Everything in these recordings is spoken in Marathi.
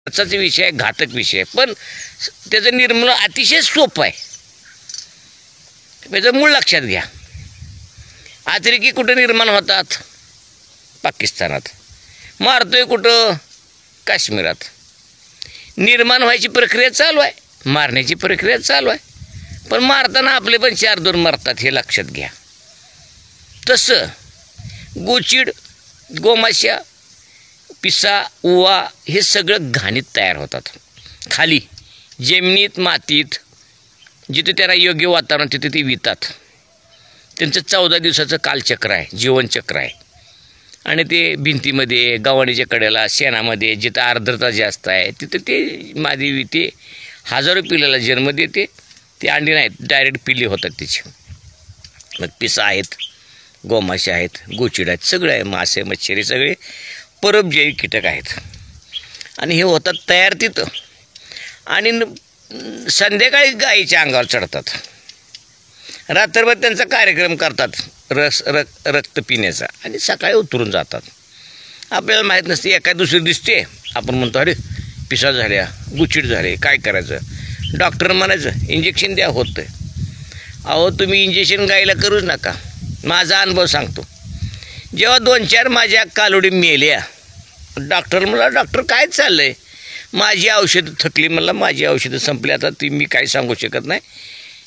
खर्चाचा विषय आहे, घातक विषय आहे, पण त्याचं निर्मूलन अतिशय सोपं आहे. त्याचं मूळ लक्षात घ्या. अतिरेकी कुठं निर्माण होतात? पाकिस्तानात. मारतोय कुठं? काश्मीरात. निर्माण व्हायची प्रक्रिया चालू आहे, मारण्याची प्रक्रिया चालू आहे, पण मारताना आपले पण 4-2 मरतात, हे लक्षात घ्या. तसं गोचिड, गोमाश्या, पिसा, उवा हे सगळं घाणीत तयार होतात. खाली जमिनीत, मातीत, जिथे त्यांना योग्य वातावरण तिथे ते वितात. त्यांचं 14 दिवसाचं कालचक्र आहे, जीवनचक्र आहे. आणि ते भिंतीमध्ये, गव्हाणीच्या कडेला, शेणामध्ये जिथं आर्द्रता जास्त आहे तिथं ते मादी विते. हजारो पिल्लाला जन्म देते. ते अंडी नाहीत, डायरेक्ट पिल्ले होतात त्याची. मग पिसा आहेत, गोमासे आहेत, गोचिड आहेत, सगळे आहे, मासे, मच्छरी सगळे परोपजीवी कीटक आहेत. आणि हे होतात तयार तिथं. आणि संध्याकाळी गाईच्या अंगावर चढतात. रात्रभर त्यांचा कार्यक्रम करतात रक्त पिण्याचा, आणि सकाळी उतरून जातात. आपल्याला माहीत नसते, एका दुसरी दिसते, आपण म्हणतो अरे पिसा झाल्या, गुचिड झाले, काय करायचं? डॉक्टर म्हणायचं इंजेक्शन द्या, होतं. अहो तुम्ही इंजेक्शन गाईला करूच नका. माझा अनुभव सांगतो. जेव्हा 2-4 माझ्या कालोडी मेल्या, डॉक्टर म्हणला डॉक्टर काय चाललं आहे? माझी औषधं थकली. म्हणला माझी औषधं संपली, आता ती मी काय सांगू शकत नाही.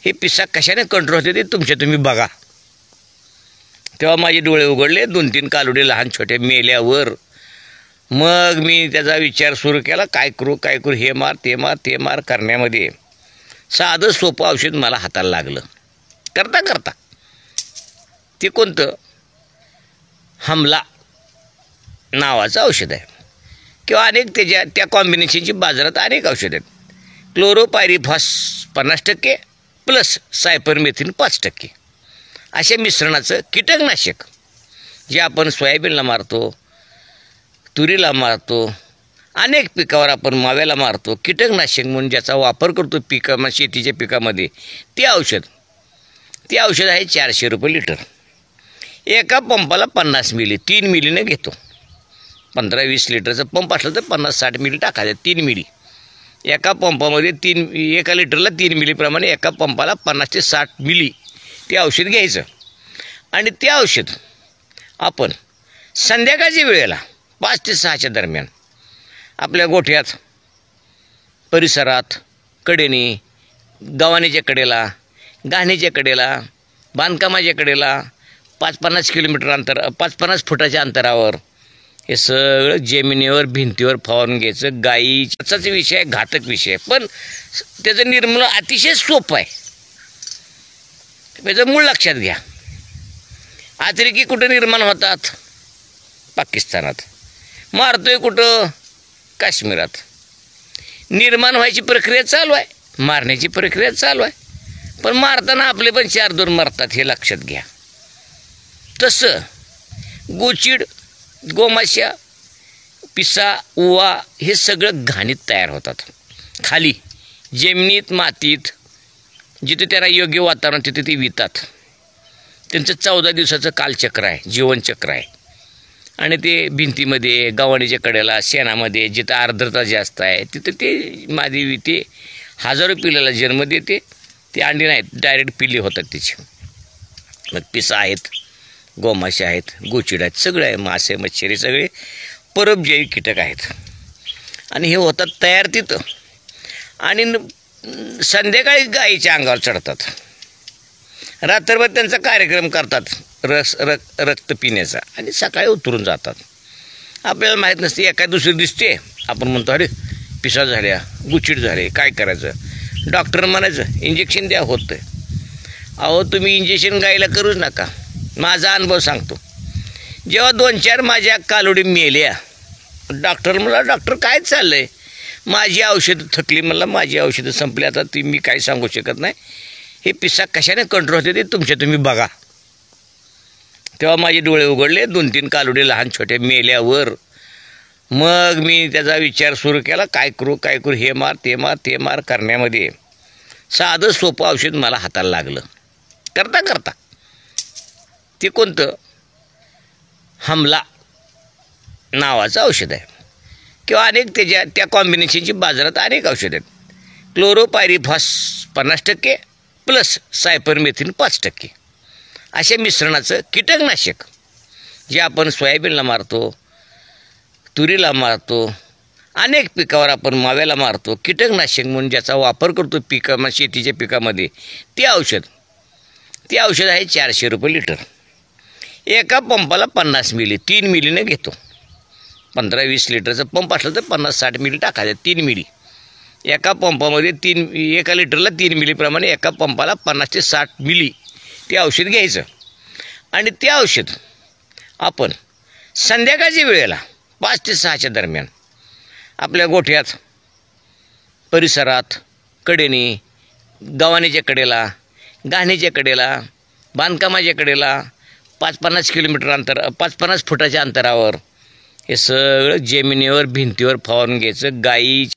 हे पिसा कशाने कंट्रोल होते ते तुमच्या तुम्ही बघा. तेव्हा माझे डोळे उघडले. 2-3 कालोडी लहान छोटे मेल्यावर मग मी त्याचा विचार सुरू केला, काय करू काय करू, हे मार ते मार ते मार करण्यामध्ये साधं सोपं औषध मला हाताला लागलं. करता करता ते कोणतं? हमला नावाचं औषध आहे. किंवा अनेक त्या कॉम्बिनेशनची बाजारात अनेक औषधं आहेत. क्लोरोपायरिफॉस 50% प्लस सायपरमेथिन 5%, अशा मिश्रणाचं कीटकनाशक जे आपण सोयाबीनला मारतो, तुरीला मारतो, अनेक पिकावर आपण माव्याला मारतो. कीटकनाशक म्हणून ज्याचा वापर करतो शेतीच्या पिकामध्ये, ते औषध आहे 400 रुपये लिटर. एका पंपाला 50 मिली, 3 मिलीने घेतो. 15-20 लिटरचा पंप असला तर 50-60 मिली टाकायचं. 3 मिली एका पंपामध्ये, एका लिटरला 3 मिलीप्रमाणे एका पंपाला 50 ते 60 मिली ते औषध घ्यायचं. आणि ते औषध आपण संध्याकाळच्या वेळेला 5 ते 6च्या दरम्यान आपल्या गोठ्यात, परिसरात, कडेने, गव्हाणीच्या कडेला, घाणीच्या कडेला, बांधकामाच्या कडेला 5-50 किलोमीटर अंतर, 5-50 फुटाच्या अंतरावर हे सगळं जमिनीवर, भिंतीवर फवारून घ्यायचं. गाईचा विषय आहे, घातक विषय आहे, पण त्याचं निर्मूलन अतिशय सोपं आहे. त्याचं मूळ लक्षात घ्या. अतिरेकी कुठं निर्माण होतात? पाकिस्तानात. मारतोय कुठं? काश्मीरात. निर्माण व्हायची प्रक्रिया चालू आहे, मारण्याची प्रक्रिया चालू आहे, पण मारताना आपले पण 4-2 मरतात, हे लक्षात घ्या. तसं गोचिड, गोमाश्या, पिसा, उवा हे सगळं घाणीत तयार होतात. खाली जमिनीत, मातीत, जिथे त्यांना योग्य वातावरण तिथे ते वितात. त्यांचं 14 दिवसाचं कालचक्र आहे, जीवनचक्र आहे. आणि ते भिंतीमध्ये, गव्हाणीच्या कडेला, शेणामध्ये जिथं आर्द्रता जास्त आहे तिथं ते मादी विते. हजारो पिल्लाला जन्म देते. ते अंडी नाहीत, डायरेक्ट पिल्ले होतात त्याची. मग पिसा आहेत, गोमासे आहेत, गोचिड आहेत, सगळे आहे, मासे, मच्छरी सगळे परोपजीवी कीटक आहेत. आणि हे होतात तयार तिथं. आणि संध्याकाळी गाईच्या अंगावर चढतात. रात्रभर त्यांचा कार्यक्रम करतात रक्त पिण्याचा, आणि सकाळी उतरून जातात. आपल्याला माहीत नसते, एका दुसरी दिसते, आपण म्हणतो अरे पिसा झाल्या, गुचिड झाले, काय करायचं? डॉक्टर म्हणायचं इंजेक्शन द्या, होतं. अहो तुम्ही इंजेक्शन गाईला करूच नका. माझा अनुभव सांगतो. जेव्हा 2-4 माझ्या कालोडी मेल्या, डॉक्टर म्हणला डॉक्टर काय चाललं आहे? माझी औषधं थकली. म्हणला माझी औषधं संपली, आता ती मी काय सांगू शकत नाही. हे पिसा कशाने कंट्रोल होते ते तुमच्या तुम्ही बघा. तेव्हा माझे डोळे उघडले. 2-3 कालोडी लहान छोटे मेल्यावर मग मी त्याचा विचार सुरू केला, काय करू काय करू, हे मार ते मार ते मार करण्यामध्ये साधं सोपं औषध मला हाताला लागलं. करता करता ते कोणतं? हमला नावाचं औषध आहे. किंवा अनेक त्या कॉम्बिनेशनची बाजारात अनेक औषधं आहेत. क्लोरोपायरिफॉस 50% प्लस सायपरमेथिन 5%, अशा मिश्रणाचं कीटकनाशक जे आपण सोयाबीनला मारतो, तुरीला मारतो, अनेक पिकावर आपण माव्याला मारतो, कीटकनाशक म्हणून ज्याचा वापर करतो शेतीच्या पिकामध्ये, ते औषध आहे 400 रुपये लिटर. एका पंपाला 50 मिली, 3 मिलीने घेतो. 15-20 लिटरचा पंप असला तर 50-60 मिली टाकायचं, 3 मिली एका पंपामध्ये. एका लिटरला 3 मिलीप्रमाणे एका पंपाला 50 ते 60 मिली ते औषध घ्यायचं. आणि ते औषध आपण संध्याकाळच्या वेळेला 5 ते 6च्या दरम्यान आपल्या गोठ्यात, परिसरात, कडेने, गव्हाणीच्या कडेला, घाणीच्या कडेला, बांधकामाच्या कडेला 5-50 किलोमीटर अंतर, 5-50 फुटाच्या अंतरावर हे सगळं जमिनीवर, भिंतीवर फवारून घ्यायचं. गाई